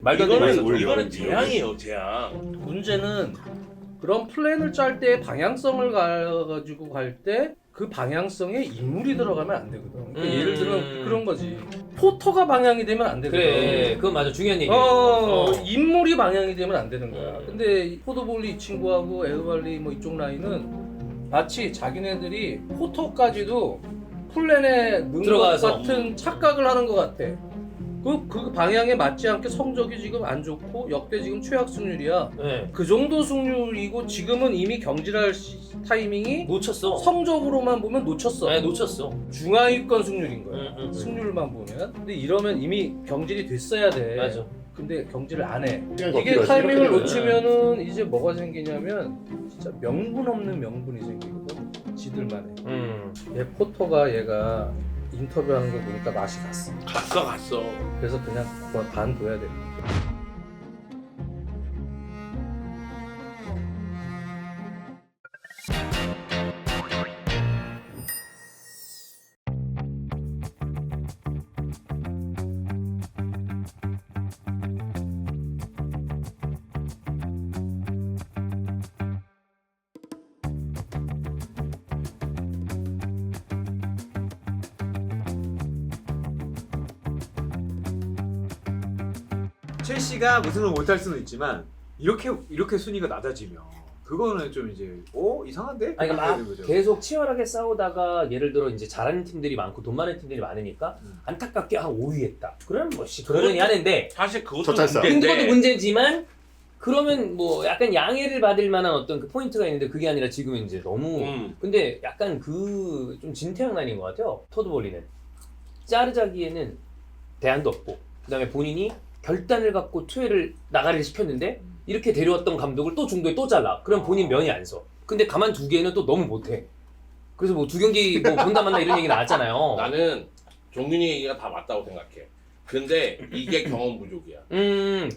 말도 안 되는 말이죠. 이거는 재앙이에요, 재앙. 문제는 그런 플랜을 짤 때 방향성을 가지고 갈 때 그 방향성에 인물이 들어가면 안 되거든. 그러니까 예를 들어 그런 거지. 포터가 방향이 되면 안 되거든. 그래, 그건 맞아. 중요한 얘기야. 인물이 방향이 되면 안 되는 거야. 근데 포도볼리 이 친구하고 에드발리 뭐 이쪽 라인은 마치 자기네들이 포터까지도 플랜에 넣은 것 들어가서. 같은 착각을 하는 것 같아. 그 방향에 맞지 않게 성적이 지금 안 좋고 역대 지금 최악 승률이야. 네. 그 정도 승률이고 지금은 이미 경질할 타이밍이 놓쳤어. 성적으로만 보면 놓쳤어. 네, 놓쳤어. 중하위권 승률인 거야. 승률만 보면. 근데 이러면 이미 경질이 됐어야 돼. 맞아. 근데 경질을 안 해. 더 이게 필요하지. 타이밍을 이렇게 놓치면은 이제 뭐가 생기냐면 진짜 명분 없는 명분이 생기거든. 지들만의. 얘 포터가 얘가 인터뷰하는 거 보니까 맛이 갔어. 갔어. 그래서 그냥 반둬야 돼. 첼시가 우승을 못할 수는 있지만 이렇게 순위가 낮아지면 그거는 좀 이제 이상한데? 아니, 그러니까 이렇게 막 되는 거죠. 계속 치열하게 싸우다가 예를 들어 이제 잘하는 팀들이 많고 돈 많은 팀들이 많으니까 안타깝게 한 5위 했다. 그러면 뭐 그러려니 하는데 사실 그것도 저 짤싸. 근데 문제인데. 그것도 문제지만 그러면 뭐 약간 양해를 받을 만한 어떤 그 포인트가 있는데 그게 아니라 지금은 이제 너무 근데 약간 그 좀 진퇴양난인 것 같아요. 토드볼리는 짜르자기에는 대안도 없고 그다음에 본인이 결단을 갖고 투회를 나가리를 시켰는데 이렇게 데려왔던 감독을 또 중도에 또 잘라. 그럼 본인 면이 안 서. 근데 가만두기에는 또 너무 못해. 그래서 뭐 두 경기 뭐 본다 만다 이런 얘기 나왔잖아요. 나는 종균이 얘기가 다 맞다고 생각해. 근데 이게 경험 부족이야.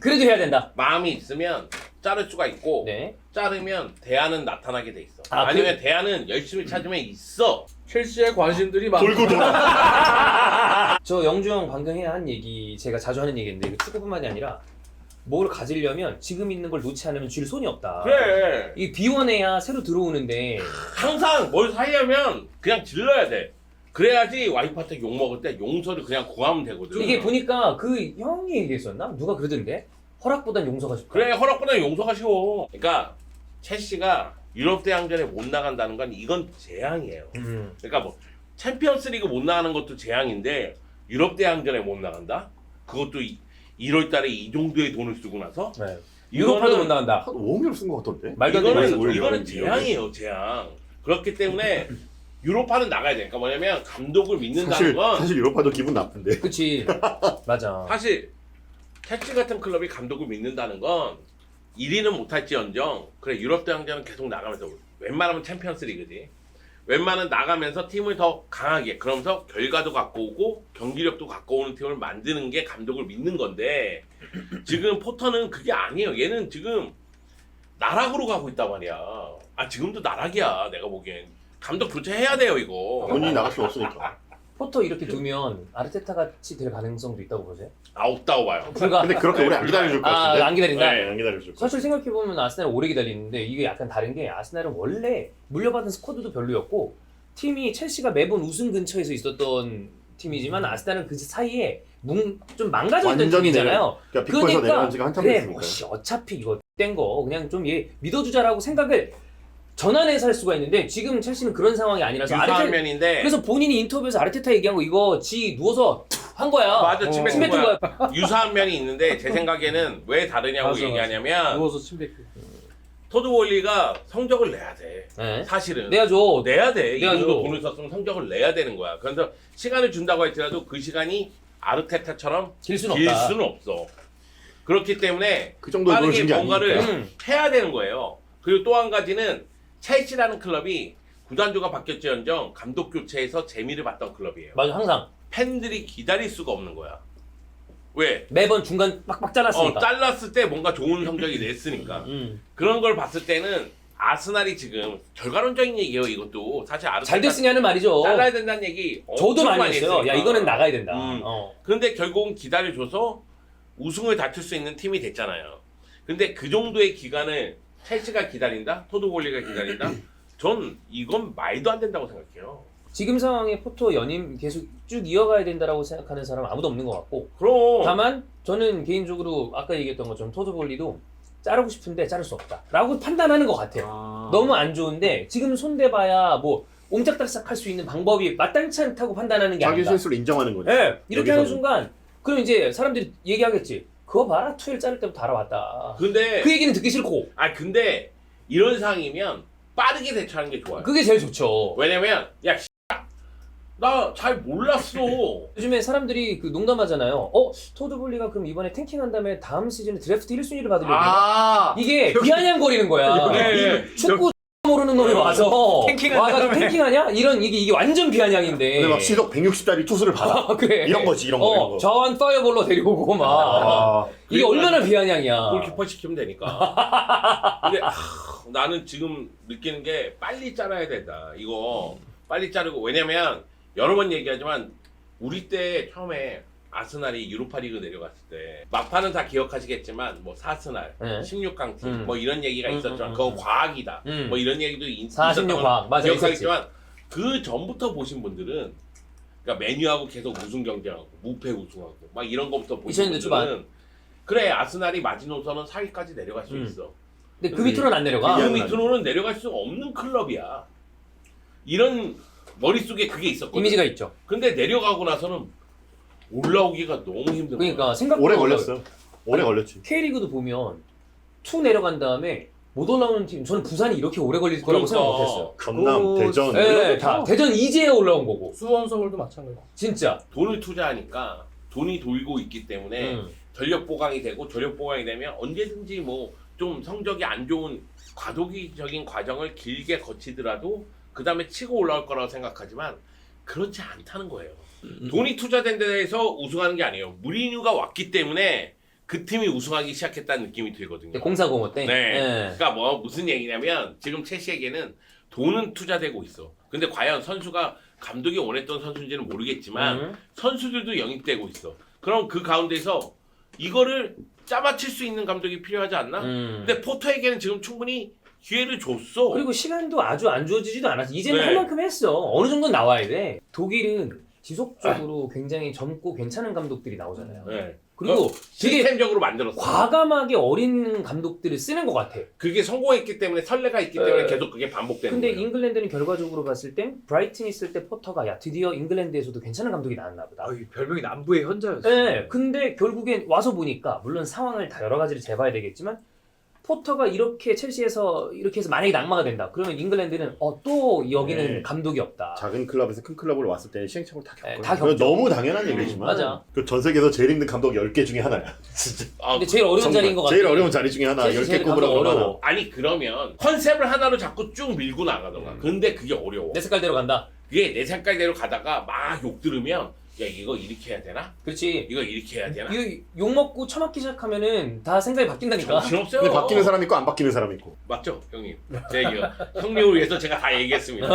그래도 해야 된다. 마음이 있으면 자를 수가 있고 네. 자르면 대안은 나타나게 돼 있어. 아, 아니면 대안은 열심히 찾으면 있어. 첼시의 관심들이 많고 돌고 돌아. 저 영주형 방금 한 얘기 제가 자주 하는 얘기인데 이거 축구뿐만이 아니라 뭘 가지려면 지금 있는 걸 놓지 않으면 쥘 손이 없다. 그래. 이 비워내야 새로 들어오는데 항상 뭘 사려면 그냥 질러야 돼. 그래야지 와이프한테 욕 먹을 때 용서를 그냥 구하면 되거든. 이게 보니까 그 형이 얘기했었나? 누가 그러던데? 허락보단 용서가 쉽다. 그래, 허락보다 용서가 쉬워. 그러니까 첼시가 유럽 대항전에 못 나간다는 건 이건 재앙이에요. 그러니까 뭐 챔피언스리그 못 나가는 것도 재앙인데 유럽 대항전에 못 나간다? 그것도 1월 달에 이 정도의 돈을 쓰고 나서 네. 유로파도 못 나간다. 한 5억을 쓴 것 같던데. 말도 안 되는 올 이거는 여름, 재앙이에요, 재앙. 그렇기 때문에 유로파는 나가야 돼. 그러니까 뭐냐면 감독을 믿는다는 사실 건 사실 유로파도 기분 나쁜데. 그치. 맞아. 사실 첼시 같은 클럽이 감독을 믿는다는 건 1위는 못할지언정 그래 유럽 대항전은 계속 나가면서 웬만하면 챔피언스리그지. 웬만하면 나가면서 팀을 더 강하게 그러면서 결과도 갖고 오고 경기력도 갖고 오는 팀을 만드는 게 감독을 믿는 건데 지금 포터는 그게 아니에요. 얘는 지금 나락으로 가고 있단 말이야. 아 지금도 나락이야 내가 보기엔. 감독 교체해야 돼요 이거. 본인이 나갈 수 없으니까. 포터 이렇게 두면 아르테타 같이 될 가능성도 있다고 보세요? 없다고 봐요. 불가. 근데 그렇게 오래 안 기다려줄 것 같은데. 안 기다린다? 네. 안 기다려줄 것 사실 생각해보면 아스날은 오래 기다리는데 이게 약간 다른 게 아스날은 원래 물려받은 스쿼드도 별로였고 팀이 첼시가 매번 우승 근처에서 있었던 팀이지만 아스날은 그 사이에 좀 망가져있던 완전히 팀이잖아요. 그러니까 빅포에서 내려온 지가 한참 그래 됐으니까. 뭐 어차피 이거 뗀 거 그냥 좀 얘 믿어주자라고 생각을 전환해서 할 수가 있는데 지금 첼시는 그런 상황이 아니라서 유사한 면인데 그래서 본인이 인터뷰에서 아르테타 얘기한 거 이거 지 누워서 한 거야. 맞아 침뱉은 침 뱉은 거야. 거야. 유사한 면이 있는데 제 생각에는 왜 다르냐고 맞아, 얘기하냐면 누워서 침뱉고. 토드볼리가 성적을 내야 돼. 네. 사실은 내야죠. 내야 돼. 이 내야죠. 정도 돈을 썼으면 성적을 내야 되는 거야. 그래서 시간을 준다고 할지라도 그 시간이 아르테타처럼 길 수는 길 없다. 수는 없어. 그렇기 때문에 그 정도의 돈을 빠르게 준게 뭔가를 아니니까. 해야 되는 거예요. 그리고 또 한 가지는 첼시라는 클럽이 구단주가 바뀌었지언정 감독 교체에서 재미를 봤던 클럽이에요. 맞아 항상 팬들이 기다릴 수가 없는 거야. 왜? 매번 중간 빡빡 잘랐으니까. 잘랐을 때 뭔가 좋은 성적이 냈으니까. 그런 걸 봤을 때는 아스날이 지금 결과론적인 얘기예요. 이것도 사실 잘 됐으냐는 말이죠. 잘라야 된다는 얘기 저도 엄청 많이 했어요. 했으니까. 야 이거는 나가야 된다. 그런데 결국은 기다려줘서 우승을 다툴 수 있는 팀이 됐잖아요. 근데 그 정도의 기간을 첼시가 기다린다? 토드볼리가 기다린다? 전 이건 말도 안 된다고 생각해요. 지금 상황에 포토 연임 계속 쭉 이어가야 된다라고 생각하는 사람 아무도 없는 것 같고 그럼 다만 저는 개인적으로 아까 얘기했던 것처럼 토드볼리도 자르고 싶은데 자를 수 없다라고 판단하는 것 같아요. 너무 안 좋은데 지금 손대봐야 뭐 옴짝달싹 할 수 있는 방법이 마땅치 않다고 판단하는 게 자기 아니다. 실수를 인정하는 거지. 네, 이렇게 하는 여기서는. 순간 그럼 이제 사람들이 얘기하겠지. 그거 봐라 투엘 자를 때부터 알아왔다. 근데 그 얘기는 듣기 싫고 근데 이런 상황이면 빠르게 대처하는 게 좋아요. 그게 제일 좋죠. 왜냐면 야 나 잘 몰랐어. 요즘에 사람들이 그 농담하잖아요. 토드볼리가 그럼 이번에 탱킹한 다음에 다음 시즌에 드래프트 1순위를 받으려고 이게 비아냥거리는 거야. 네. 축구 모르는 놈이 와서 탱킹한다며. 와가지고 탱킹하냐? 이게 완전 비아냥인데. 근데 막 시속 160짜리 투수를 받아. 그래. 이런 거지 이런 거. 이런 거. 저한 파이어볼로 데리고 오고 막 아, 이게 얼마나 비아냥이야. 골키퍼 시키면 되니까. 근데 나는 지금 느끼는 게 빨리 잘라야 된다. 이거 빨리 자르고 왜냐면 여러 번 얘기하지만 우리 때 처음에 아스날이 유로파리그 내려갔을 때 막판은 다 기억하시겠지만 뭐 사스날, 네. 16강 팀 음. 뭐 이런 얘기가 있었지만 그거 과학이다. 뭐 이런 얘기도 46 과학 맞아 기억하겠지만 그 전부터 보신 분들은 그러니까 메뉴하고 계속 우승 경쟁하고 무패 우승하고 막 이런 거부터 보신 2000년대 분들은 초반. 그래 아스날이 마지노선은 4위까지 내려갈 수 있어. 근데 그 밑으로는 안 내려가. 그 밑으로는 내려갈 수 없는 클럽이야. 이런 머릿속에 그게 있었거든. 이미지가 있죠. 근데 내려가고 나서는 올라오기가 너무 힘든 거야. 그러니까 생각보다 오래 걸렸어요. 오래 걸렸지. K리그도 보면 2 내려간 다음에 못 올라오는 팀 저는 부산이 이렇게 오래 걸릴 거라고 생각 못했어요. 전남, 대전. 네, 다 대전 이제 올라온 거고 수원 서울도 마찬가지. 진짜. 돈을 투자하니까 돈이 돌고 있기 때문에 전력 보강이 되고 전력 보강이 되면 언제든지 뭐 좀 성적이 안 좋은 과도기적인 과정을 길게 거치더라도 그 다음에 치고 올라올 거라고 생각하지만 그렇지 않다는 거예요. 돈이 투자된 데에서 우승하는 게 아니에요. 무리뉴가 왔기 때문에 그 팀이 우승하기 시작했다는 느낌이 들거든요. 공사공업 때. 네. 그러니까 뭐 무슨 얘기냐면 지금 첼시에게는 돈은 투자되고 있어. 근데 과연 선수가 감독이 원했던 선수인지는 모르겠지만 선수들도 영입되고 있어. 그럼 그 가운데서 이거를 짜맞힐 수 있는 감독이 필요하지 않나? 근데 포터에게는 지금 충분히 기회를 줬어. 그리고 시간도 아주 안 주어지지도 않았어. 이제는 네. 할 만큼 했어. 어느 정도는 나와야 돼. 독일은 지속적으로 굉장히 젊고 괜찮은 감독들이 나오잖아요. 네. 그리고 되게 시스템적으로 만들었어. 과감하게 어린 감독들을 쓰는 것 같아. 그게 성공했기 때문에 설레가 있기 때문에 계속 그게 반복되는 근데 거예요. 잉글랜드는 결과적으로 봤을 땐 브라이튼 있을 때 포터가 야 드디어 잉글랜드에서도 괜찮은 감독이 나왔나 보다. 별명이 남부의 현자였어. 네, 근데 결국엔 와서 보니까 물론 상황을 다 여러 가지를 재봐야 되겠지만 포터가 이렇게 첼시에서 이렇게 해서 만약에 낙마가 된다. 그러면 잉글랜드는 또 여기는 네. 감독이 없다. 작은 클럽에서 큰 클럽으로 왔을 때는 시행착오를 다 겪어요. 다 그건 겪죠. 너무 당연한 얘기지만 맞아. 그 전 세계에서 제일 힘든 감독 10개 중에 하나야. 진짜. 근데 제일 어려운 정말. 자리인 것 같아. 제일 어려운 자리 중에 하나. 첼시 10개 제일 꼽으라고 감독 하나. 어려워. 아니 그러면 컨셉을 하나로 자꾸 쭉 밀고 나가던가. 근데 그게 어려워. 내 색깔대로 간다. 그게 내 색깔대로 가다가 막 욕 들으면 야 이거 이렇게 해야 되나? 그렇지. 이거 이렇게 해야 되나? 이거 욕 먹고 처맞기 시작하면은 다 생각이 바뀐다니까. 정신없어요. 근데 바뀌는 사람 있고 안 바뀌는 사람 있고. 맞죠 형님? 제 얘기가 형님을 위해서 제가 다 얘기했습니다.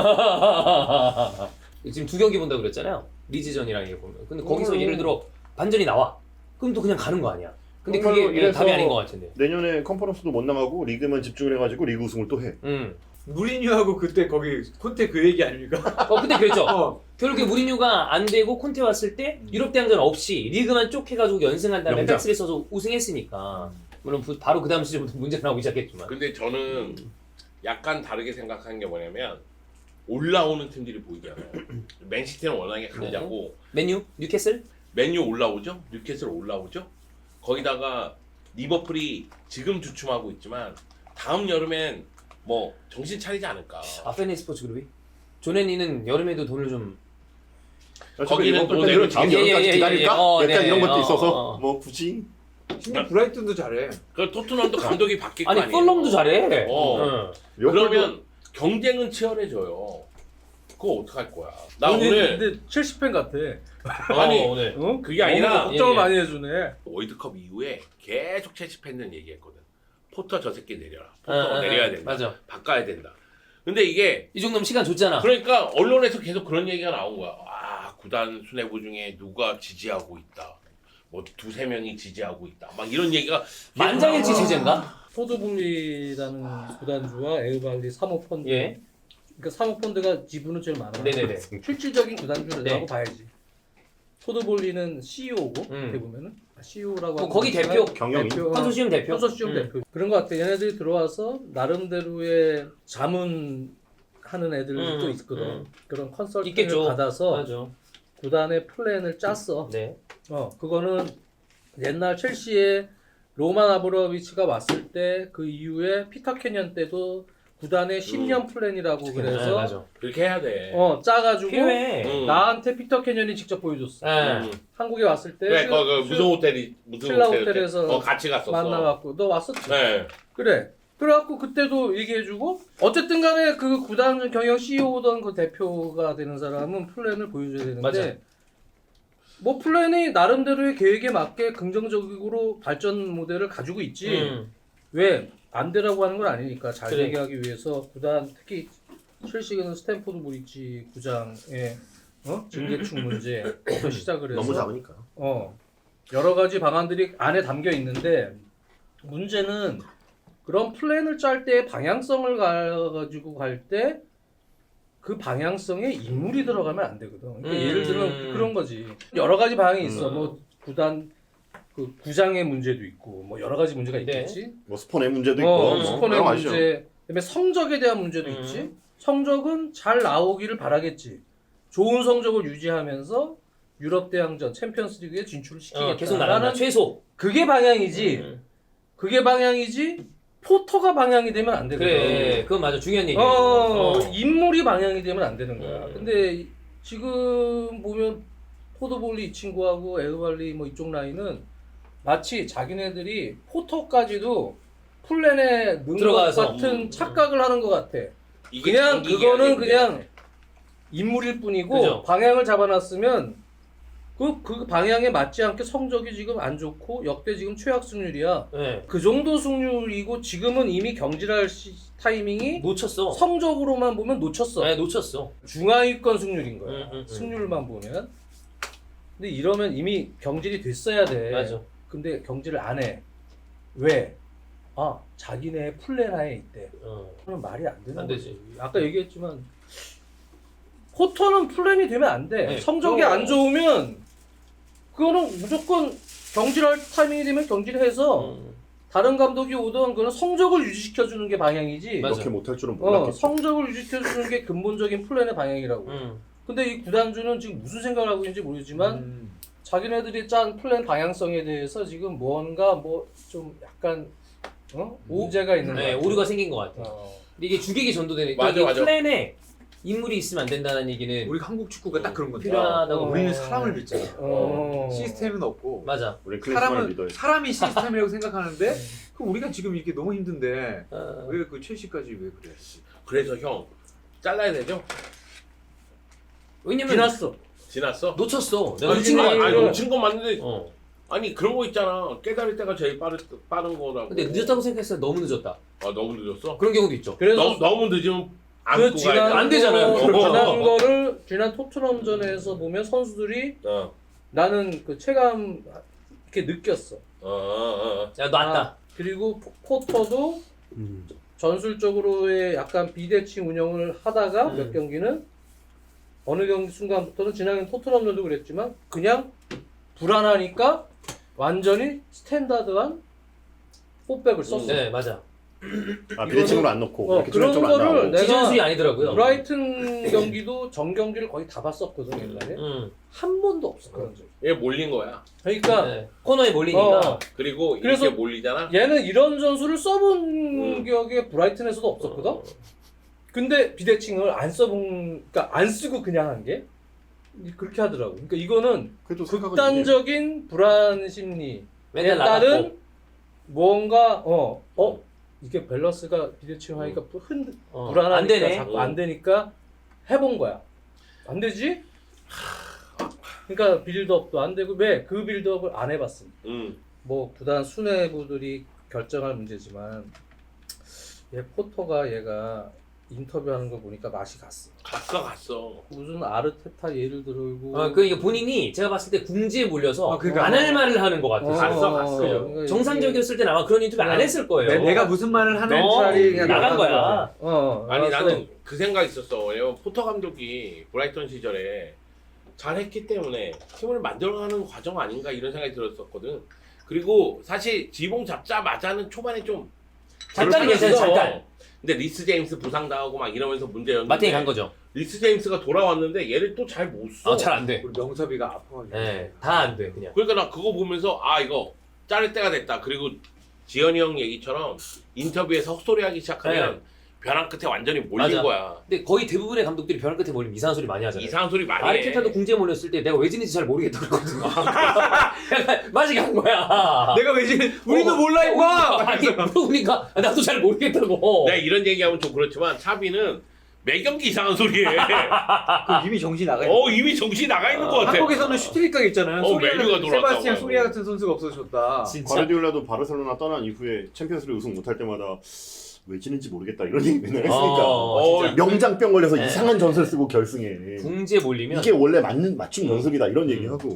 지금 2경기 본다고 그랬잖아요. 리즈전이랑 이게 보면. 근데 거기서 예를 들어 반전이 나와. 그럼 또 그냥 가는 거 아니야. 근데 그게 이래서 답이 아닌 것 같은데. 내년에 컨퍼런스도 못 나가고 리그만 집중을 해가지고 리그 우승을 또 해. 무리뉴하고 그때 거기 콘테 그 얘기 아닙니까? 근데 그랬죠. 결국에 무리뉴가 안 되고 콘테 왔을 때 유럽 대항전 없이 리그만 쭉 해가지고 연승한 다음에 명장. 백스를 써서 우승했으니까. 물론 바로 그 다음 시즌부터 문제가 나오기 시작했지만. 근데 저는 약간 다르게 생각하는 게 뭐냐면 올라오는 팀들이 보이잖아요. 맨시티는 워낙에 강자고 맨유? 뉴캐슬? 맨유 올라오죠? 뉴캐슬 올라오죠? 거기다가 리버풀이 지금 주춤하고 있지만 다음 여름엔 뭐 정신 차리지 않을까. 페니 스포츠 그룹이? 조네니는 여름에도 돈을 좀 거기는 또 또 다음 예, 여름까지 예, 기다릴까? 예. 약간 네. 이런 것도 있어서 어. 뭐 굳이 심지어 브라이튼도 잘해. 그 토트넘도 감독이 바뀔 거 아니 아니에요. 펄럼도 잘해. 어. 그러면 경쟁은 치열해져요. 그거 어떡할 거야? 나 오늘 근데 첼시 팬 같아. 아니 오늘 어? 그게 아니라 걱정을 예, 예. 많이 해주네. 월드컵 이후에 계속 첼시 팬들은 얘기했거든. 포터 저 새끼 내려라. 포터 내려야 된다. 맞아. 바꿔야 된다. 근데 이게 이 정도면 시간 줬잖아. 그러니까 언론에서 계속 그런 얘기가 나온 거야. 아 구단 수뇌부 중에 누가 지지하고 있다. 뭐 두세 명이 지지하고 있다. 막 이런 얘기가 만장일치 제재인가? 토드볼리라는 구단주와 에어발리 사모펀드. 예. 그러니까 사모펀드가 지분은 제일 많아. 네네네. 실질적인 구단주라고 네. 봐야지. 토드볼리는 CEO고 어떻게 보면은 CEO라고 뭐 거기 대표, 경영인. 컨소시엄 대표. 컨소시엄 대표. 그런 것 같아. 얘네들이 들어와서 나름대로의 자문하는 애들도 있거든. 그런 컨설팅을 있겠죠. 받아서 맞아. 구단의 플랜을 짰어. 네. 그거는 옛날 첼시에 로만 아브라모비치가 왔을 때 그 이후에 피터 캐년 때도 구단의 10년 플랜이라고 네, 그래서 맞아. 그렇게 해야 돼. 짜가지고 필요해. 나한테 피터 캐년이 직접 보여줬어. 네. 한국에 왔을 때 그래, 무슨 호텔이 무슨 신라 호텔 호텔에서 같이 갔었어. 만나갖고 너 왔었지? 네. 그래. 그래갖고 그때도 얘기해주고 어쨌든 간에 그 구단 경영 CEO던 그 대표가 되는 사람은 플랜을 보여줘야 되는데 맞아. 뭐 플랜이 나름대로의 계획에 맞게 긍정적으로 발전 모델을 가지고 있지. 왜? 안 되라고 하는 건 아니니까 잘 그래. 되게 하기 위해서 구단 특히 첼시는 스탠포드 브리지 구장의 증개축 문제부터 시작을 해서 너무 작으니까. 여러 가지 방안들이 안에 담겨 있는데 문제는 그런 플랜을 짤 때 방향성을 가지고 갈 때 그 방향성에 인물이 들어가면 안 되거든. 그러니까 예를 들면 그런 거지. 여러 가지 방향이 있어. 뭐 구단 그 구장의 문제도 있고 뭐 여러 가지 문제가 있겠지. 뭐 스폰의 문제도 있고. 뭐 스폰의 여러 가지죠. 문제, 그다음에 성적에 대한 문제도 있지. 성적은 잘 나오기를 바라겠지. 좋은 성적을 유지하면서 유럽 대항전, 챔피언스리그에 진출을 시키겠다. 계속 나간다. 최소. 그게 방향이지. 그게 방향이지. 포터가 방향이 되면 안 되거든. 그래. 그건 맞아. 중요한 얘기예요. 인물이 방향이 되면 안 되는 거야. 음. 근데 지금 보면 포드볼리 이 친구하고 에어발리 뭐 이쪽 라인은 마치 자기네들이 포터까지도 플랜에 넣은 것 들어가서. 같은 착각을 하는 것 같아. 이게 그냥 장기 그거는 계약인데. 그냥 인물일 뿐이고 그죠. 방향을 잡아놨으면 그 방향에 맞지 않게 성적이 지금 안 좋고 역대 지금 최악 승률이야. 네. 그 정도 승률이고 지금은 이미 경질할 타이밍이 놓쳤어. 성적으로만 보면 놓쳤어. 네, 놓쳤어. 중하위권 승률인 거야. 음. 승률만 보면. 근데 이러면 이미 경질이 됐어야 돼. 맞아. 근데 경질을 안 해. 왜? 자기네 플랜 하에 있대. 그러면 말이 안 되는 안 거지. 되지. 아까 얘기했지만 포터는 플랜이 되면 안 돼. 네, 성적이 안 좋으면 그거는 무조건 경질할 타이밍이 되면 경질해서 다른 감독이 오던 그런 성적을 유지시켜주는 게 방향이지. 맞아. 이렇게 못할 줄은 몰랐겠죠. 성적을 유지시켜주는 게 근본적인 플랜의 방향이라고. 근데 이 구단주는 지금 무슨 생각을 하고 있는지 모르지만 자기네들이 짠 플랜 방향성에 대해서 지금 뭔가 뭐 좀 약간 문제가 있는 네, 것 같아. 오류가 생긴 것 같아. 근데 이게 주객이 전도되는 맞아, 이 맞아. 플랜에 인물이 있으면 안 된다는 얘기는 우리 한국 축구가 딱 그런 건데. 필요하다고. 우리는 사람을 믿잖아. 어. 시스템은 없고. 맞아. 우리 클린스만을 사람은 믿어야지. 사람이 시스템이라고 생각하는데 그럼 우리가 지금 이렇게 너무 힘든데 어. 왜 그 첼시까지 왜 그래? 그래서 형 잘라야 되죠? 왜냐면 지났어. 지났어? 놓쳤어. 내가 아니, 놓친 거 아니, 같아. 아니, 놓친 건 맞는데 아니 그런 거 있잖아. 깨달을 때가 제일 빠른 거라고. 근데 늦었다고 생각했을 때 너무 늦었다. 너무 늦었어? 그런 경우도 있죠. 그래서 너무 늦으면 안 그 고 가야 돼. 안 되잖아요. 지난 토트넘전에서 보면 선수들이 어. 나는 그 체감 이렇게 느꼈어. 야, 놨다. 그리고 포터도 전술적으로의 약간 비대칭 운영을 하다가 몇 경기는 어느 경기 순간부터는 지난 토트넘전도 그랬지만 그냥 불안하니까 완전히 스탠다드한 포백을 썼어. 네, 맞아. 비대칭으로 안 넣고 이렇게 그런 중앙적으로 안 거를 나오고. 내가 지전술이 아니더라고요. 브라이튼 경기도 전 경기를 거의 다 봤었거든 옛날에. 한 번도 없어 그런 적. 얘 몰린 거야. 그러니까 네. 코너에 몰리니까. 그리고 그래서 이렇게 몰리잖아. 얘는 이런 전술을 써본 기억에 브라이튼에서도 없었거든. 근데 비대칭을 안 써본, 그러니까 안 쓰고 그냥 한 게 그렇게 하더라고. 그러니까 이거는 그래도 생각은 극단적인 불안 심리에 맨날 따른 나갔고. 뭔가 이게 밸런스가 비대칭 하니까 불안하니까 안 되네. 자꾸 안 되니까 해본 거야. 안 되지? 그러니까 빌드업도 안 되고 왜 그 빌드업을 안 해봤습니다. 뭐 구단 수뇌부들이 결정할 문제지만 얘 포터가 얘가 인터뷰하는 거 보니까 맛이 갔어. 갔어. 무슨 아르테타 예를 들고. 그러니까 본인이 제가 봤을 때 궁지에 몰려서 그러니까 안 할 말을 하는 것 같아요. 갔어. 그러니까 정상적이었을 때는 아마 그런 인터뷰 안 했을 거예요. 내가 무슨 말을 하는 멘탈이 그냥 나간 나간 거야. 아니 그래서 나는 그 생각 있었어. 왜냐면 포터 감독이 브라이턴 시절에 잘했기 때문에 팀을 만들어가는 과정 아닌가 이런 생각이 들었었거든. 그리고 사실 지붕 잡자마자는 초반에 좀 잠깐은 괜찮아, 잠깐. 근데 리스 제임스 부상당하고 막 이러면서 문제였는데 마틴이 간 거죠. 리스 제임스가 돌아왔는데 얘를 또 잘 못 써. 잘 안 돼. 우리 명섭이가 아파가지고. 네, 다 안 돼, 그냥. 그러니까 나 그거 보면서 아 이거 자를 때가 됐다. 그리고 지현이 형 얘기처럼 인터뷰에서 헛소리하기 시작하면 벼랑 끝에 완전히 몰린 맞아. 거야. 근데 거의 대부분의 감독들이 벼랑 끝에 몰리면 이상한 소리 많이 하잖아요. 이상한 소리 많이 해. 아르테타도 궁지에 몰렸을 때 내가 왜 지는지 잘 모르겠다 그러거든. 약간 맞이게 한 거야. 내가 왜 지금 우리도 몰라 임마. 아니 물어보니까 나도 잘 모르겠다고. 내가 이런 얘기하면 좀 그렇지만 차비는 매 경기 이상한 소리 해. 그 이미 정신 나가 있는. 이미 정신이 나가 있는 것 같아. 한국에서는 슈틸리각 있잖아요. 메뉴가 돌아왔다고 세바스티안 하고. 소리아 같은 선수가 없어졌다. 진짜. 과르디올라도 바르셀로나 떠난 이후에 챔피언스리그 우승 못할 때마다 왜 지는지 모르겠다 이런 얘기 맨날 했으니까 진짜. 명장병 걸려서 네. 이상한 전설 쓰고 결승에 궁지에 몰리면 이게 원래 맞춤 연습이다 이런 얘기하고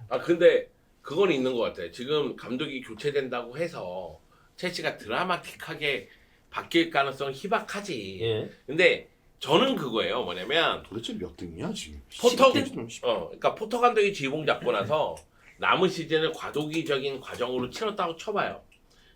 아 근데 그건 있는 것 같아. 지금 감독이 교체된다고 해서 첼시가 드라마틱하게 바뀔 가능성 희박하지. 예. 근데 저는 그거예요. 뭐냐면 도대체 몇 등이야 지금? 그러니까 포터 감독이 지붕 잡고 나서 남은 시즌을 과도기적인 과정으로 치렀다고 쳐봐요.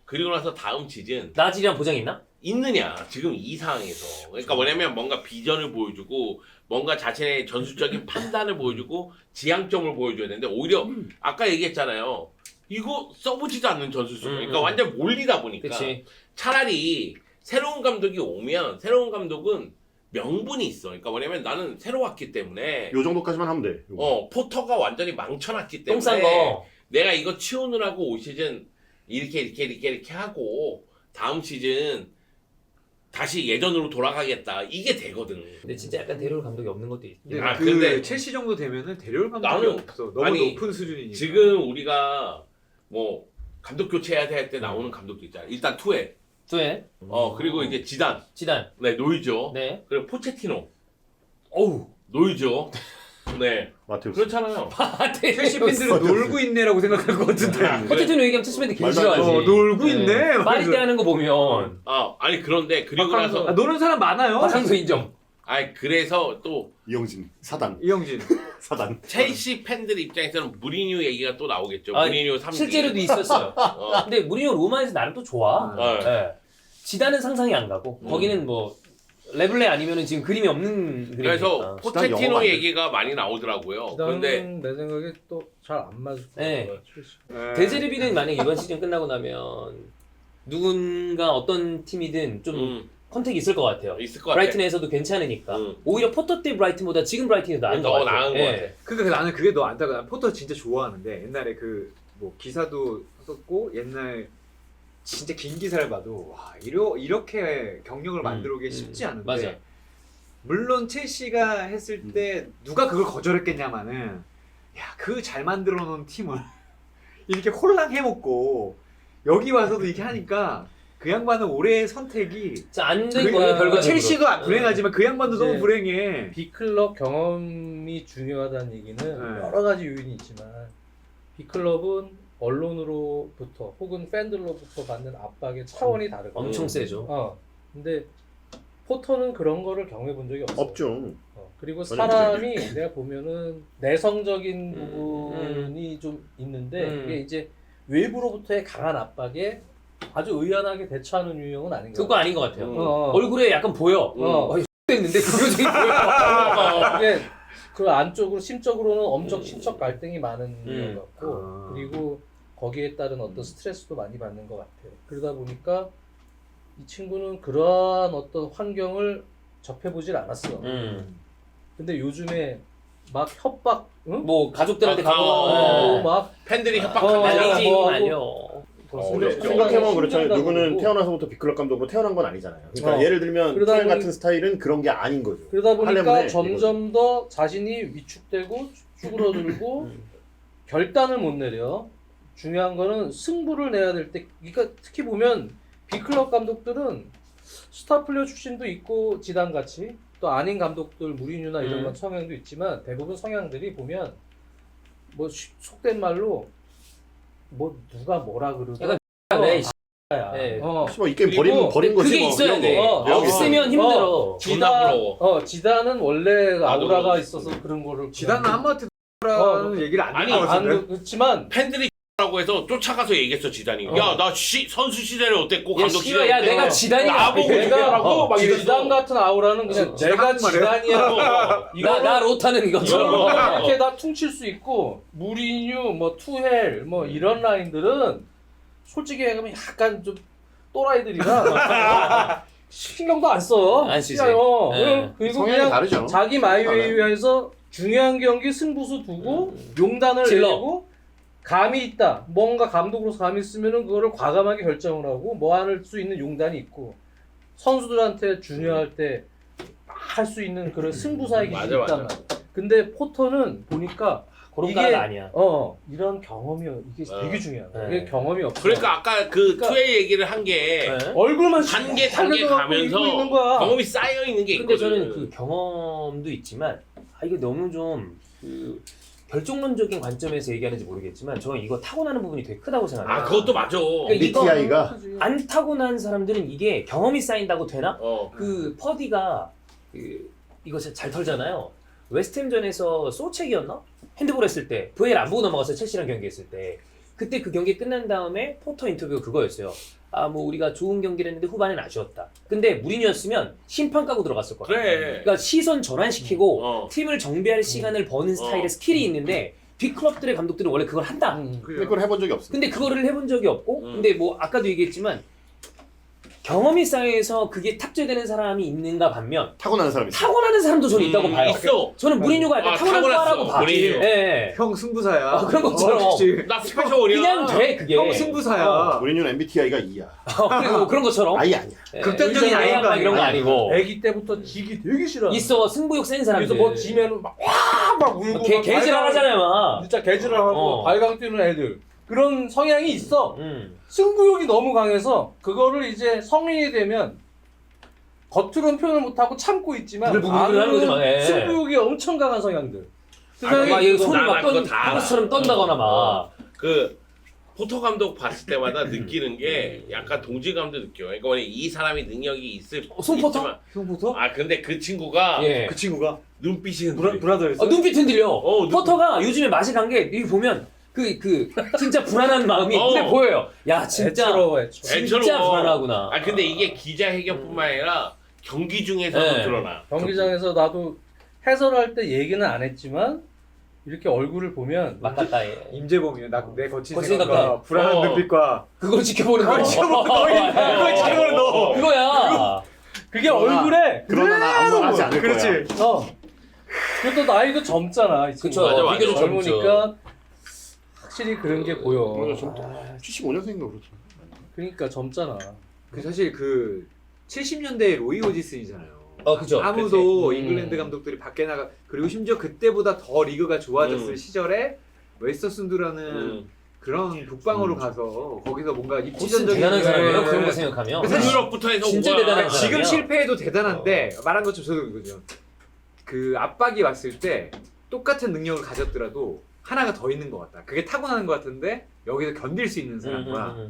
그리고 나서 다음 시즌 나질이랑 보장 있나? 있느냐 지금 이 상황에서. 그러니까 뭐냐면 뭔가 비전을 보여주고 뭔가 자신의 전술적인 판단을 보여주고 지향점을 보여줘야 되는데 오히려 아까 얘기했잖아요. 이거 써보지도 않는 전술수. 그러니까 완전 몰리다 보니까 그치. 차라리 새로운 감독이 오면 새로운 감독은 명분이 있어. 그러니까 뭐냐면 나는 새로 왔기 때문에 요 정도까지만 하면 돼. 요거. 포터가 완전히 망쳐놨기 때문에 똥싼 거. 내가 이거 치우느라고 올 시즌 이렇게 하고 다음 시즌 다시 예전으로 돌아가겠다 이게 되거든. 근데 진짜 약간 데려올 감독이 없는 것도 있. 근데 아, 그 근데 첼시 정도 되면은 데려올 감독이 나는- 없어. 너무 아니, 높은 수준이니까. 지금 우리가 뭐 감독 교체해야 될 때 나오는 감독도 있잖아. 일단 투엘. 네. 그리고 이제 지단. 지단. 네, 노이죠. 네. 그리고 포체티노. 어우. 노이죠. 네. 마테우스. 그렇잖아요. 첼시 팬들은 놀고 있네라고 생각할 것 같은데. 포테티노 얘기하면 첼시 팬들 개 말도 안 돼. 싫어하지. 놀고 있네. 파리 때 하는 거 보면 아니 그런데 그리고 나서 노는 사람 많아요. 박항서 인정. 아니 그래서 또 이영진 사단 이영진. 사단. 첼시 팬들 입장에서는 무리뉴 얘기가 또 나오겠죠. 아, 무리뉴 3기. 실제로도 있었어요. 근데 무리뉴 로마에서 나름 또 좋아. 네. 네. 지단은 상상이 안 가고 거기는 뭐 레블레 아니면은 지금 그림이 없는 그래서 그림이니까. 지단 영어가 포체티노 안 돼. 얘기가 많이 나오더라고요. 근데 지단은 내 생각에 또 잘 안 맞을 네. 거야. 첼시. 데제르비는 만약 이번 시즌 끝나고 나면 누군가 어떤 팀이든 좀 컨택이 있을 것 같아요. 있을 것 같아. 브라이튼에서도 괜찮으니까. 음. 오히려 포터 때 브라이튼보다 지금 브라이튼이 나은 것 더 같아요. 나은 것 예. 같아. 그러니까 나는 그게 너 안타까. 포터 진짜 좋아하는데 옛날에 그 뭐 기사도 썼고 옛날 진짜 긴 기사를 봐도 와 이렇게 경력을 만들어오기 쉽지 않은데. 맞아. 물론 첼시가 했을 때 누가 그걸 거절했겠냐마는 야 그 잘 만들어 놓은 팀을 이렇게 홀랑 해먹고 여기 와서도 이렇게 하니까 그 양반은 올해의 선택이 안 된 거예요, 결과적으로. 첼시도 불행하지만 그 양반도 이제 너무 불행해. B클럽 경험이 중요하다는 얘기는 네. 여러 가지 요인이 있지만 B클럽은 언론으로부터 혹은 팬들로부터 받는 압박의 차원이 다르고 엄청 세죠. 근데 포터는 그런 거를 경험해 본 적이 없어. 없죠. 그리고 전혀 사람이 내가 보면은 내성적인 부분이 좀 있는데 그게 이제 외부로부터의 강한 압박에 아주 의연하게 대처하는 유형은 아닌 것 그거 아닌 것 같아요. 같아요. 얼굴에 약간 보여. 됐는데 그 표정이 보여. 이게 그 안쪽으로 심적으로는 엄청 심적 갈등이 많은 것 같고 아. 그리고 거기에 따른 어떤 스트레스도 많이 받는 것 같아요. 그러다 보니까 이 친구는 그러한 어떤 환경을 접해보질 않았어. 근데 요즘에 막 협박, 응? 뭐 가족들한테 아, 가고 막 팬들이 어, 협박한다. 말리지 뭐 말려. 어렵죠. 생각해보면 그렇잖아요. 신기하다고 누구는 그러고. 태어나서부터 B클럽 감독으로 태어난 건 아니잖아요. 그러니까 예를 들면 그러다 투엘 보니- 같은 스타일은 그런 게 아닌 거죠. 그러다 보니까 하려면 해, 점점 더 자신이 위축되고 쭈그러들고 결단을 못 내려. 중요한 거는 승부를 내야 될 때, 그러니까 특히 보면 B클럽 감독들은 스타 플레이어 출신도 있고 지단 같이 또 아닌 감독들 무리뉴나 이런 건 성향도 있지만 대부분 성향들이 보면 뭐 속된 말로 뭐 누가 뭐라 그러고 약간 네, 네. 씨발 이 게임 그리고 버린 거지 그게 뭐. 있어야 이런 돼. 거. 내가 없으면 힘들어. 존나 부러워. 지단은 원래 나도 아우라가 그러지. 있어서 그런 거를 지단은 그냥 한마디 라는 얘기를 안 아니, 듣는 것 안 같은데. 그렇지만 팬들이 라고 해서 쫓아가서 얘기했어 지단이. 야 나 선수 시절에 어땠고 야, 감독 씨발, 시절에 야, 어땠고. 내가 지단이 나보고 내가 막 이랬어. 지단 같은 아우라는 그냥 내가 지단이야. 나 로타는 이것처럼. 이렇게 다 퉁칠 수 있고 무리뉴, 뭐 투헬, 뭐 이런 라인들은 솔직히 얘기하면 약간 좀 또라이들이라 신경도 안 써. 안 쓰지. 싫어요. 네. 그리고 성향이 그냥 다르죠. 자기 마이웨이에서 중요한 경기 승부수 두고 용단을 질러. 내고 감이 있다. 뭔가 감독으로서 감이 있으면은 그거를 과감하게 결정을 하고 뭐 할 수 있는 용단이 있고 선수들한테 중요할 때 할 수 있는 그런 승부사의 기술이 맞아, 있단 말이야. 근데 포터는 보니까 그런 이게- 까가 아니야. 이런 경험이 이게 되게 중요한 거야. 네. 이게 경험이 없어. 그러니까 아까 그 그러니까- 투의 얘기를 한 게 네. 얼굴만 단계 살려서 가면서 입고 있는 거야. 경험이 쌓여 있는 게 근데 있거든. 저는 그 경험도 있지만 이게 너무 좀 그 결정론적인 관점에서 얘기하는지 모르겠지만 저는 이거 타고나는 부분이 되게 크다고 생각해요. 아 그것도 맞아. 그러니까 MBTI가 안 타고난 사람들은 이게 경험이 쌓인다고 되나? 그 퍼디가 이거 잘 털잖아요. 웨스트햄전에서 소책이었나? 핸드볼 했을 때 VAR 안 보고 넘어가서 첼시랑 경기했을 때 그때 그 경기 끝난 다음에 포터 인터뷰가 그거였어요. 아 뭐 우리가 좋은 경기를 했는데 후반엔 아쉬웠다. 근데 무리뉴였으면 심판 까고 들어갔을 거야. 그래. 그러니까 시선 전환시키고 팀을 정비할 시간을 버는 스타일의 스킬이 있는데 빅클럽들의 감독들은 원래 그걸 한다. 근데 그걸 해본 적이 없어. 근데 그거를 해본 적이 없고 근데 뭐 아까도 얘기했지만 경험이 쌓여서 그게 탑재되는 사람이 있는가 반면 타고나는 사람이 있어. 타고나는 사람도 저는 있다고 봐요. 있어. 저는 무리뉴가 약간 아, 타고난 타고났어, 거라고 봐. 무리뉴. 예. 형 승부사야. 그런 것처럼. 그치. 나 스페셜이야. 그냥 돼 그게. 형 승부사야. 우리는 MBTI가 2야. 뭐 그런 것처럼. 아예 아니야. 예. 극단적인 의자나 아이가 막 이런 거 아니고. 애기 때부터 지기 되게 싫어. 있어 승부욕 센 사람들. 그래서 뭐 지면은 막 울고 개지랄 하잖아요 막. 진짜 개지랄하고 발광 뛰는 애들. 그런 성향이 있어. 승부욕이 너무 강해서 그거를 이제 성인이 되면 겉으로는 표현을 못하고 참고 있지만 부글부글 하는 거지 막. 예. 승부욕이 엄청 강한 성향들. 막 이거 손을 나 막 그거 다 알아. 토마스처럼 떤다거나 막. 그 포터 감독 봤을 때마다 느끼는 게 약간 동질감도 느껴. 그러니까 원래 이 사람이 능력이 있을 손포터? 있지만 형부터? 아 근데 그 친구가 예. 그 친구가 눈빛이 흔들려. 브라더였어. 눈빛 흔들려. 눈빛. 포터가 요즘에 맛이 간 게 이거 보면 진짜 불안한 마음이 근데 보여요. 야 진짜 애처로워. 진짜 애처로워. 불안하구나. 아 근데 이게 기자회견뿐만 아니라 경기 중에서도 네. 드러나. 경기장에서 나도 해설할 때 얘기는 안 했지만 이렇게 얼굴을 보면 막 갔다 해. 임재범이야. 내 거친 거친 생각과 생각과 불안한 눈빛과 그걸 지켜보는 거. 그걸 지켜보는 너. 그거야. 그게 얼굴에 그러나 나 아무 말 하지 않을 거야. 그렇지. 그래도 나이도 젊잖아. 이 그쵸. 친구가. 맞아, 비교적 젊으니까 확실히 그런 게 보여. 그러니까 75년생인가 그렇죠. 그러니까 젊잖아. 사실 그 70년대 로이 오지슨이잖아요. 그죠. 아무도 그치. 잉글랜드 감독들이 밖에 나가 그리고 심지어 그때보다 더 리그가 좋아졌을 시절에 웨스터 순두라는 그런 북방으로 가서 거기서 뭔가 진짜 입지전적인 대단한 사람이에요. 네. 그런 거 생각하면. 유럽부터 해서 진짜 온 거야. 대단한 지금 사람이야. 실패해도 대단한데 말한 것처럼 저도 그거죠. 그 압박이 왔을 때 똑같은 능력을 가졌더라도 하나가 더 있는 것 같다. 그게 타고나는 것 같은데 여기서 견딜 수 있는 사람과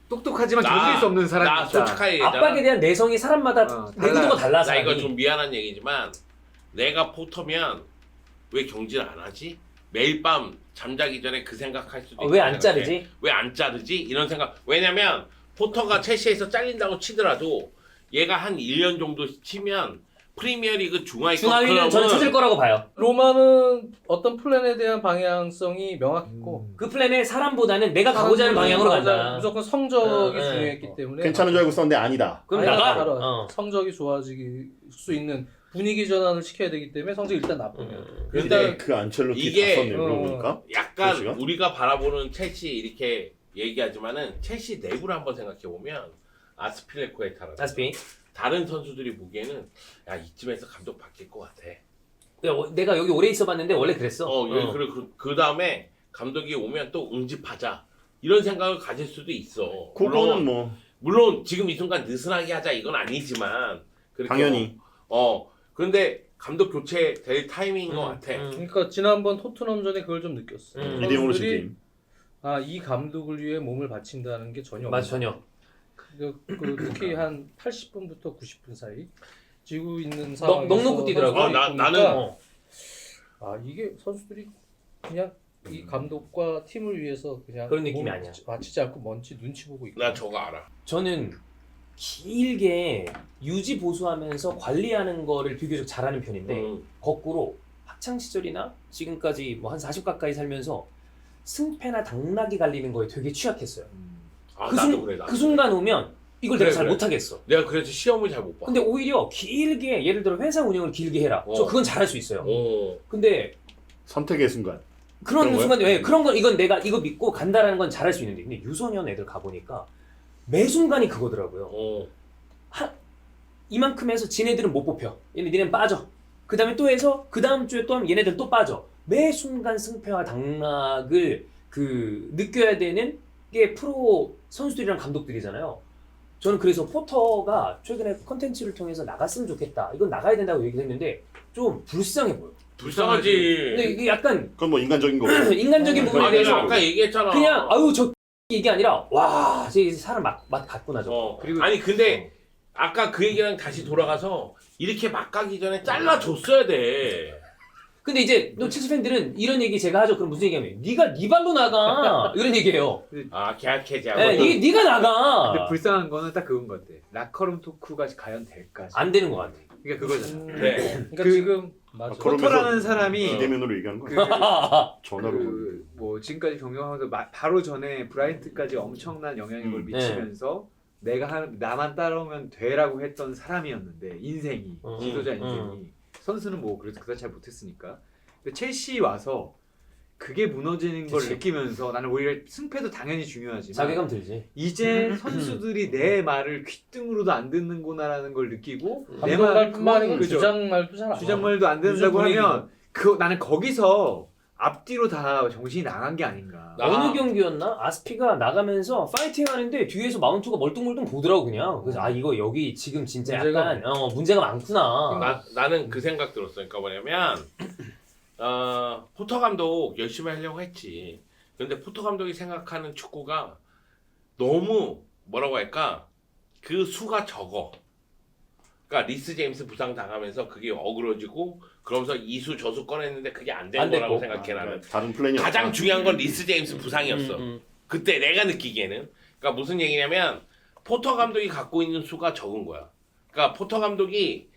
똑똑하지만 견딜 수 없는 사람이 나 있다. 솔직하게 얘기하잖아. 압박에 대한 내성이 사람마다 내구도가 달라. 나 이거 사람이. 좀 미안한 얘기지만 내가 포터면 왜 경질 안 하지? 매일 밤 잠자기 전에 그 생각할 수도 있고 왜 안 자르지? 왜 안 자르지? 이런 생각. 왜냐면 포터가 첼시에서 잘린다고 치더라도 얘가 한 1년 정도 치면 프리미어리그 중하위는 저는 찾을 거라고 봐요. 로마는 어떤 플랜에 대한 방향성이 명확했고 그 플랜에 사람보다는 내가 가고자 하는 방향으로 간다. 무조건 성적이 네. 중요했기 때문에 괜찮은 줄 알고 썼는데 아니다. 그럼 아니, 나가. 따라 성적이 좋아질 수 있는 분위기 전환을 시켜야 되기 때문에 성적이 일단 나쁘면 근데 일단 그 안첼로티 이게- 다 썼네 그러니까. 약간 첼시가? 우리가 바라보는 첼시 이렇게 얘기하지만은 첼시 내부를 한번 생각해 보면 아스필레쿠에타라는 아스피. 다른 선수들이 보기에는 야 이쯤에서 감독 바뀔 것 같아. 내가 여기 오래 있어봤는데 원래 그랬어. 그 다음에 감독이 오면 또 응집하자 이런 생각을 가질 수도 있어. 그거는 뭐 물론 지금 이 순간 느슨하게 하자 이건 아니지만 그렇게 당연히. 그런데 감독 교체 될 타이밍인 것 같아. 그러니까 지난번 토트넘전에 그걸 좀 느꼈어. 이대용으로 진 게임. 이 감독을 위해 몸을 바친다는 게 전혀 맞아 전혀. 특히 한 80분부터 90분 사이 지고 있는 상황에서 넉넉히 뛰더라고. 나는 이게 선수들이 그냥 이 감독과 팀을 위해서 그냥 그런 느낌이 몸을 아니야. 바치지 않고 뭔지 눈치 보고 있고. 나 저거 알아. 저는 길게 유지 보수하면서 관리하는 거를 비교적 잘하는 편인데 거꾸로 학창 시절이나 지금까지 뭐 한 40 가까이 살면서 승패나 당락이 갈리는 거에 되게 취약했어요. 나도 그래. 그 순간 오면 이걸 그래, 내가 잘 그래. 못하겠어. 내가 그래서 시험을 잘 못 봐. 근데 오히려 길게 예를 들어 회사 운영을 길게 해라. 저 그건 잘할 수 있어요. 근데 선택의 순간. 그런 그런 순간 그런 건 이건 내가 이거 믿고 간다라는 건 잘할 수 있는데 근데 유소년 애들 가보니까 매 순간이 그거더라고요. 이만큼 해서 지네들은 못 뽑혀. 니네는 빠져. 그 다음에 또 해서 그 다음 주에 또 하면 얘네들 또 빠져. 매 순간 승패와 당락을 느껴야 되는 게 프로 선수들이랑 감독들이잖아요. 저는 그래서 포터가 최근에 컨텐츠를 통해서 나갔으면 좋겠다. 이건 나가야 된다고 얘기를 했는데 좀 불쌍해 보여. 불쌍하지. 근데 이게 약간 그건 뭐 인간적인 거고. 인간적인 부분에 내가 대해서 아까 얘기했잖아. 그냥 저 이게 아니라 와, 쟤 사람 맛 갔구나 저거. 그리고 아니 근데 아까 그 얘기랑 다시 돌아가서 이렇게 막 가기 전에 잘라줬어야 돼. 근데 이제 또 첼시 팬들은 이런 얘기 제가 하죠. 그럼 무슨 얘기하면 네가 네 발로 나가 이런 얘기예요. 계약해지하고. 네가 나가. 근데 불쌍한 거는 딱 그건 것 같아. 라커룸 토크가 과연 될까? 안 되는 것 같아. 그러니까 그거잖아. 네. 그러니까 그- 지금 맞아. 포터라는 사람이 비대면으로 얘기하는 거야. 전화로. 뭐 지금까지 경영하면서 바로 전에 브라이트까지 엄청난 영향력을 미치면서 내가 나만 따라오면 돼라고 했던 사람이었는데 인생이 지도자 인생이 선수는 뭐 그래도 그다지 잘 못했으니까. 근데 첼시 와서 그게 무너지는 걸 그치. 느끼면서 나는 오히려 승패도 당연히 중요하지만 자괴감 들지. 이제 선수들이 내 말을 귓등으로도 안 듣는구나라는 걸 느끼고 내 감독 말 말뿐만 아니고 그죠. 주장 말도 잘 안. 주장말도 안 듣는다고 하면 나는 거기서 앞뒤로 다 정신이 나간 게 아닌가. 어느 경기였나? 아스피가 나가면서 파이팅 하는데 뒤에서 마운트가 멀뚱멀뚱 보더라고 그냥. 그래서 이거 여기 지금 진짜 약간 문제가 많구나. 나는 그 생각 들었어. 그러니까 뭐냐면 포터 감독 열심히 하려고 했지. 근데 포터 감독이 생각하는 축구가 너무 뭐라고 할까? 그 수가 적어. 그러니까 리스 제임스 부상 당하면서 그게 어그러지고 그러면서 이수 저수 꺼냈는데 그게 안 된 거라고 생각해 나는. 다른 플랜이 가장 중요한 건 리스 제임스 부상이었어. 그때 내가 느끼기에는. 그러니까 무슨 얘기냐면 포터 감독이 갖고 있는 수가 적은 거야. 그러니까 포터 감독이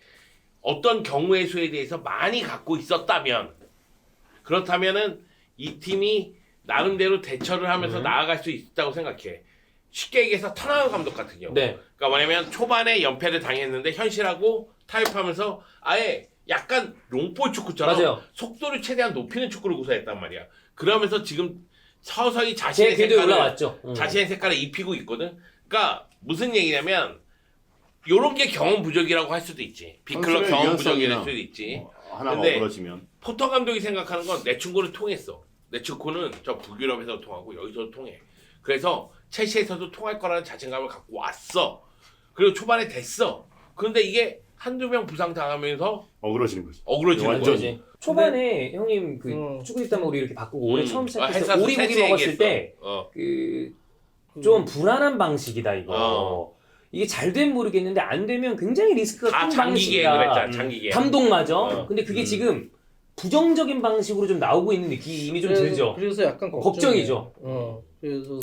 어떤 경우의 수에 대해서 많이 갖고 있었다면 그렇다면은 이 팀이 나름대로 대처를 하면서 나아갈 수 있다고 생각해. 쉽게 얘기해서 터나우 감독 같은 경우. 네. 그러니까 뭐냐면 초반에 연패를 당했는데 현실하고 타협하면서 아예 약간 롱볼 축구처럼 맞아요. 속도를 최대한 높이는 축구를 구사했단 말이야. 그러면서 지금 서서히 자신의 제 궤도에 색깔을 올라왔죠. 자신의 색깔을 입히고 있거든. 그러니까 무슨 얘기냐면 요런 게 경험 부족이라고 할 수도 있지. 빅클럽 선수의 경험 부족일 유연성이나 수도 있지. 하나가 근데 어그러지면. 포터 감독이 생각하는 건 내 친구를 통했어. 내 친구는 저 북유럽에서 통하고 여기서도 통해. 그래서 첼시에서도 통할 거라는 자신감을 갖고 왔어. 그리고 초반에 됐어. 그런데 이게 한두 명 부상 당하면서 어그러지는 거지. 어그러지는 완전히. 거지. 초반에 형님 그 축구 뒷담화 우리 이렇게 바꾸고 올해 처음 시작해서 햇사수 오리고기 첼시 먹었을 얘기했어. 때 좀 불안한 방식이다 이거. 어. 이게 잘 되면 모르겠는데 안 되면 굉장히 리스크가 다 큰 장기 계획을 방식이다. 했잖아. 장기 계획. 감독마저. 어. 근데 그게 지금 부정적인 방식으로 좀 나오고 있는 느낌이 좀 들죠. 그래서 약간 걱정이죠. 그래서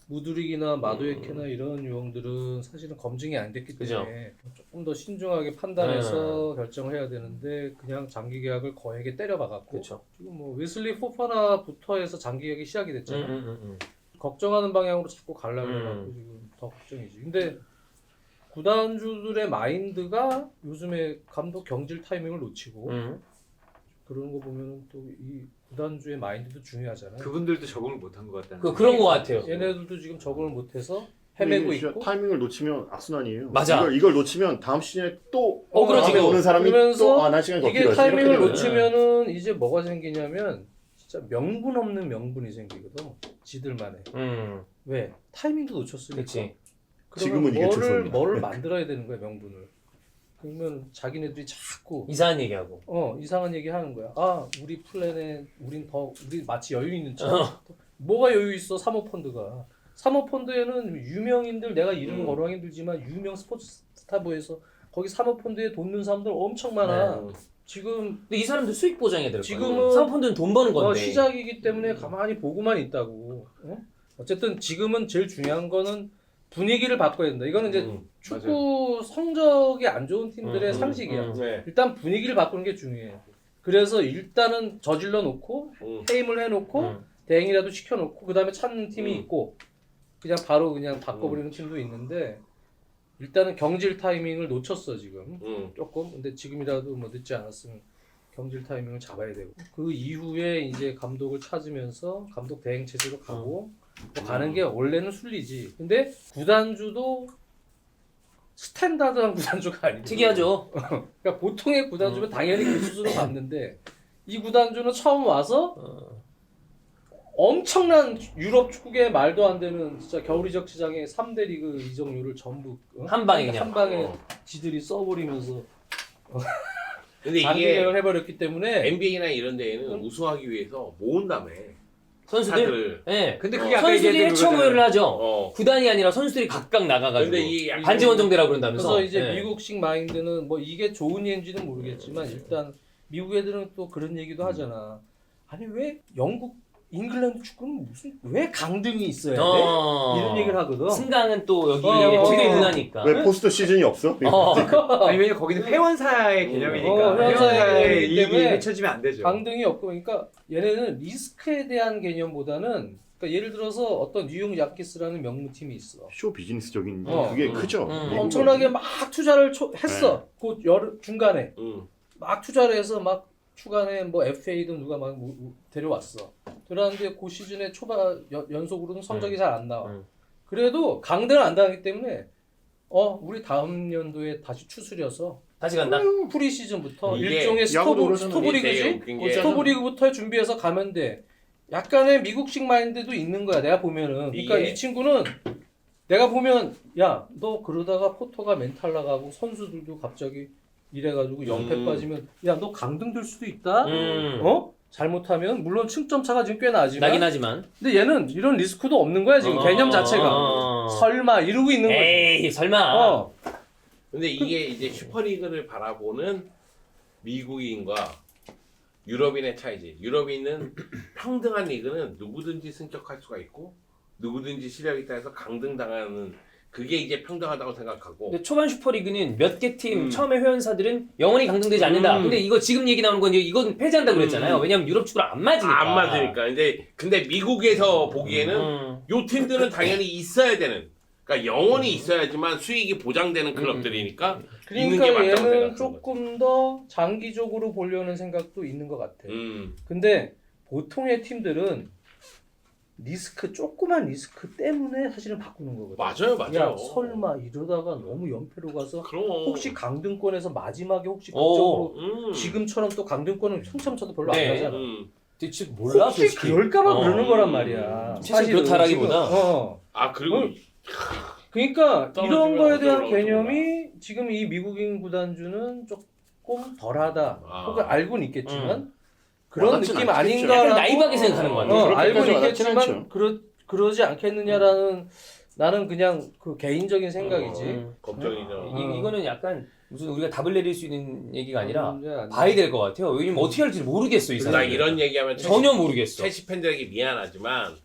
무드릭이나 마도에케나 이런 유형들은 사실은 검증이 안 됐기 때문에 조금 더 신중하게 판단해서 결정을 해야 되는데 그냥 장기 계약을 거액에 때려박았고 그렇죠. 지금 뭐 웨슬리 포파나부터 해서 장기 계약이 시작이 됐잖아요. 걱정하는 방향으로 자꾸 가려고 해갖고 지금 더 걱정이지. 근데 구단주들의 마인드가 요즘에 감독 경질 타이밍을 놓치고 그런 거 보면 또 이 구단주의 마인드도 중요하잖아요. 그분들도 적응을 못한 것 같다는. 그런 거 같아요. 얘네들도 지금 적응을 못해서 헤매고 이게 있고. 타이밍을 놓치면 악순환이에요. 맞아. 이걸 놓치면 다음 시즌에 또 어그러지고. 다음에 오는 사람이 그러면서 또난 시간이 더 이게 필요해. 타이밍을 이렇게 되면. 놓치면은 이제 뭐가 생기냐면 진짜 명분 없는 명분이 생기거든. 지들만의. 왜? 타이밍도 놓쳤으니까. 그렇지. 지금은 이게 최선이다. 뭐를 만들어야 되는 거야 명분을. 그러면 자기네들이 자꾸 이상한 얘기하고. 이상한 얘기 하는 거야. 아 우리 플랜에 우리 마치 여유 있는 척. 뭐가 여유 있어 사모펀드가. 사모펀드에는 유명인들 내가 이름 거론하기 힘들지만 유명 스포츠 스타부에서 거기 사모펀드에 돈 넣는 사람들 엄청 많아. 네. 지금 근데 이 사람들 수익 보장해야 될 거야. 지금은 사모펀드는 돈 버는 건데. 시작이기 때문에 가만히 보고만 있다고. 어쨌든 지금은 제일 중요한 거는 분위기를 바꿔야 된다. 이거는 이제 축구 성적이 안 좋은 팀들의 상식이야. 네. 일단 분위기를 바꾸는 게 중요해요. 그래서 일단은 저질러 놓고 해임을 해놓고 대행이라도 시켜놓고 그 다음에 찾는 팀이 있고 그냥 바로 그냥 바꿔버리는 팀도 있는데 일단은 경질 타이밍을 놓쳤어 지금 조금. 근데 지금이라도 뭐 늦지 않았으면 경질 타이밍을 잡아야 되고 그 이후에 이제 감독을 찾으면서 감독 대행 체제로 가고 뭐 가는 게 원래는 순리지. 근데 구단주도 스탠다드한 구단주가 아니고 특이하죠. 그러니까 보통의 구단주면 당연히 그 수준을 받는데 이 구단주는 처음 와서 엄청난 유럽 축구계 말도 안 되는 진짜 겨울 이적 시장의 3대 리그 이적료를 전부 한 방에 그냥. 한 방에 지들이 써버리면서 근데 장기 이게 계약을 해버렸기 때문에 NBA나 이런 데에는 우승하기 위해서 모은다며. 선수들. 다들. 네. 근데 그게 아까 선수들이 얘기했던 해체 모여를 그거잖아요. 하죠. 구단이 아니라 선수들이 각각 나가가지고. 근데 이 약간 반지원정대라고 그런다면서. 그래서 이제 네. 미국식 마인드는 뭐 이게 좋은 예인지는 모르겠지만 일단 미국 애들은 또 그런 얘기도 하잖아. 아니 왜 영국 잉글랜드 축구는 무슨 왜 강등이 있어야 돼? 이런 얘기를 하거든. 승강은 또 여기 어. 거기에 문화니까. 왜 포스트 시즌이 없어? 아니 왜냐면 거기는 회원사의 개념이니까 회원사의 회원사의 개념이기 이익이 때문에 해쳐지면 안 되죠. 강등이 없고 그러니까 얘네는 리스크에 대한 개념보다는 그러니까 예를 들어서 어떤 뉴욕 야키스라는 명문팀이 있어. 쇼 비즈니스적인 어. 그게 크죠. 미국은. 엄청나게 막 투자를 했어. 그 중간에 막 투자를 해서 막 추간에 뭐 FA든 누가 막 데려왔어. 들어왔는데 그 시즌에 연속으로는 성적이 잘 안 나와. 그래도 강등을 안 당하기 때문에 우리 다음 연도에 다시 추스려서 다시 간다. 프리시즌부터 이게 일종의 야구도 그러잖아. 스토브리그지. 스토브리그부터 준비해서 가면 돼. 약간의 미국식 마인드도 있는 거야. 내가 보면은. 그러니까 이게- 이 친구는 내가 보면 야, 너 그러다가 포터가 멘탈 나가고 선수들도 갑자기 이래가지고 연패 빠지면 야, 너 강등 될 수도 있다. 잘못하면 물론 층점 차가 지금 꽤 나지만 나긴 하지만. 근데 얘는 이런 리스크도 없는 거야 지금 개념 자체가. 설마 이러고 있는 거지. 에이 설마. 근데 이게 이제 슈퍼리그를 바라보는 미국인과 유럽인의 차이지. 유럽인은 평등한 리그는 누구든지 승격할 수가 있고 누구든지 실력이 있다 해서 강등당하는 그게 이제 평등하다고 생각하고. 근데 초반 슈퍼리그는 몇 개 팀 처음에 회원사들은 영원히 강등되지 않는다. 근데 이거 지금 얘기 나오는 건 이건 폐지한다고 그랬잖아요. 왜냐면 유럽 축구랑 안 맞으니까. 안 맞으니까. 근데 미국에서 보기에는 요 팀들은 당연히 있어야 되는. 그러니까 영원히 있어야지만 수익이 보장되는 클럽들이니까 있는 게 그러니까 맞다고 얘는 생각하는 조금 더 장기적으로 보려는 생각도 있는 것 같아. 거지. 근데 보통의 팀들은 조그만 리스크 때문에 사실은 바꾸는 거거든. 맞아요. 야, 설마 이러다가 너무 연패로 가서 그럼. 혹시 강등권에서 마지막에 혹시 오. 극적으로 지금처럼 또 강등권은 층참 쳐도 별로 네. 안 가잖아. 대체 몰라 혹시 솔직히. 그럴까봐 그러는 거란 말이야. 사실 그렇다라기보다. 아 그리고 그러니까 떨어지면 이런 거에 대한 어쩌고 개념이 지금 이 미국인 구단주는 조금 덜하다. 혹은 알고는 있겠지만 그런 와닿진 느낌 않겠죠. 아닌가라고 약간 나이브하게 생각하는 것 같아요. 알고는 그렇게까지 와닿진 있겠지만 않죠. 그러지 않겠느냐라는 나는 그냥 그 개인적인 생각이지. 걱정이죠. 이거는 약간 무슨 우리가 답을 내릴 수 있는 얘기가 아니라 문제 아니야. 봐야 될 것 같아요. 왜냐면 어떻게 할지 모르겠어 이 나 사람. 이런 얘기하면 전혀 모르겠어. 첼시 팬들에게 미안하지만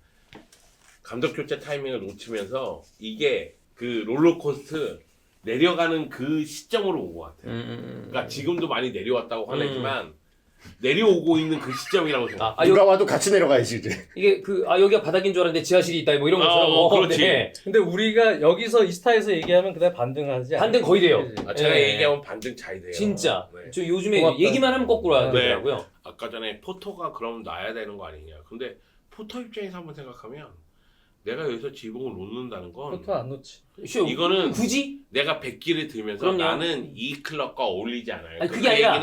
감독 교체 타이밍을 놓치면서 이게 그 롤러코스터 내려가는 그 시점으로 온 것 같아요. 그러니까 지금도 많이 내려왔다고 화내지만 내려오고 있는 그 시점이라고 생각. 누가 와도 같이 내려가야지 이제. 이게 여기가 바닥인 줄 알았는데 지하실이 있다 뭐 이런 것처럼. 그렇지. 네. 근데 우리가 여기서 이 스타에서 얘기하면 그다음 반등하지 않아. 반등 거의 돼요. 그치? 제가 네. 얘기하면 반등 잘 돼요. 진짜. 네. 저 요즘에 고맙다. 얘기만 하면 거꾸로 하더라고요. 아까 전에 포터가 그럼 놔야 되는 거 아니냐. 근데 포터 입장에서 한번 생각하면 내가 여기서 지붕을 놓는다는 건 포토 안 놓지. 쇼. 이거는 굳이? 내가 100기를 들면서 그럼요. 나는 이 클럽과 어울리지 않아요. 아니, 그게 아니라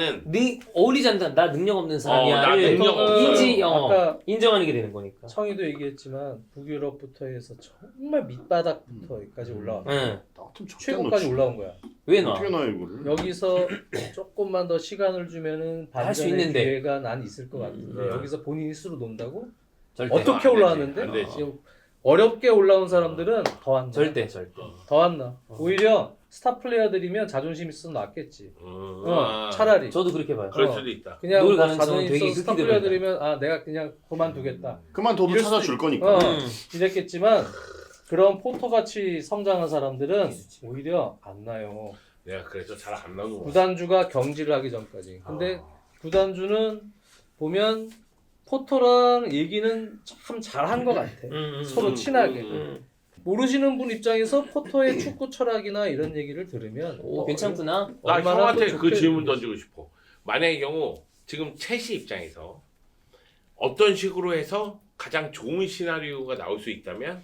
어울리지 않는다. 나 능력 없는 사람이야. 나 능력 없어요. 아까 인정하는 게 되는 거니까. 청이도 얘기했지만 북유럽부터 해서 정말 밑바닥부터까지 올라와. 응. 나 같으면 적게 최고까지 넣지. 올라온 거야. 왜 놔? 어떻게 놔요 이거를? 여기서 조금만 더 시간을 주면은 할수 반전의 있는데. 기회가 난 있을 것 같은데 여기서 본인이 스스로 논다고? 절대. 어떻게 안 되지, 올라왔는데? 안 되지. 지금 어렵게 올라온 사람들은 더 안 나. 절대. 더 안 나. 오히려 스타 플레이어들이면 자존심 있어 놨겠지. 아, 차라리. 저도 그렇게 봐요. 그럴 어. 수도 있다. 그냥 놀 뭐 가능성은 자존심 되게 있어 스타 극히 플레이어들이면 아 내가 그냥 그만두겠다. 그만둬도 이럴 찾아줄 수도 거니까. 음. 이랬겠지만 그런 포토같이 성장한 사람들은 오히려 안 나요. 내가 그래서 잘 안 나오는 거야. 구단주가 경질을 하기 전까지. 근데 구단주는 보면 포토랑 얘기는 참 잘한 것 같아. 서로 친하게. 모르시는 분 입장에서 포토의 축구 철학이나 이런 얘기를 들으면 오, 괜찮구나. 나 얼마나 형한테 또 그 좋게 질문 느끼지. 던지고 싶어. 만약의 경우 지금 첼시 입장에서 어떤 식으로 해서 가장 좋은 시나리오가 나올 수 있다면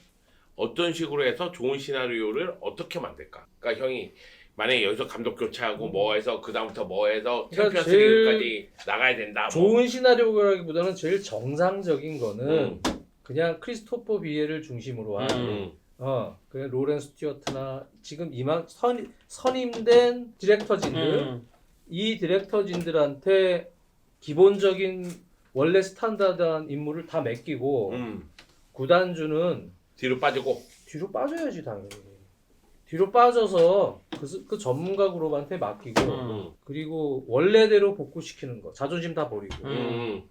어떤 식으로 해서 좋은 시나리오를 어떻게 만들까? 그러니까 형이 만약에 여기서 감독 교체하고 뭐 해서 그 다음부터 뭐 해서 그러니까 챔피언스 리그까지 나가야 된다. 뭐. 좋은 시나리오라기보다는 제일 정상적인 거는 음. 그냥 크리스토퍼 비에를 중심으로 한 그냥 로렌 스튜어트나 지금 이만 선임된 디렉터진들 이 디렉터진들한테 기본적인 원래 스탠다드한 임무를 다 맡기고 구단주는 뒤로 빠지고 뒤로 빠져야지 당연히. 뒤로 빠져서 그 전문가 그룹한테 맡기고 그리고 원래대로 복구시키는 거 자존심 다 버리고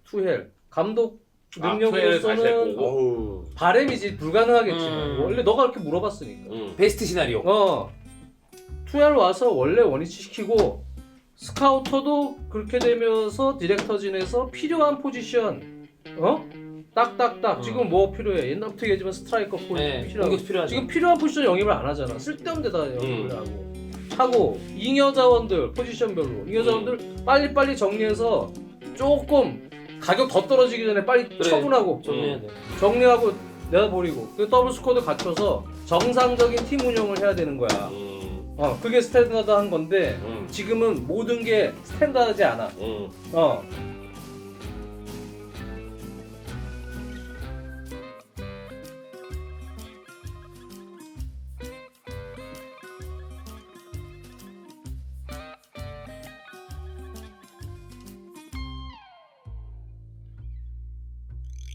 투헬 감독 능력으로서는 어우. 바램이지 불가능하겠지만 원래 너가 그렇게 물어봤으니까 베스트 시나리오. 투헬 와서 원래 원위치 시키고 스카우터도 그렇게 되면서 디렉터진에서 필요한 포지션 딱딱딱 지금 뭐 필요해 옛날부터 얘기하지만 스트라이커 포지션 네, 필요하고 공격 필요하죠. 지금 필요한 포지션 영입을 안 하잖아. 쓸데없는 데다 영입을 하고 잉여 자원들 포지션별로 잉여 자원들 빨리빨리 정리해서 조금 가격 더 떨어지기 전에 빨리 그래, 처분하고 정리해야 돼. 정리하고 내버리고 그 더블 스쿼드 갖춰서 정상적인 팀 운영을 해야 되는 거야. 그게 스탠다드한 건데 지금은 모든 게 스탠다드하지 않아.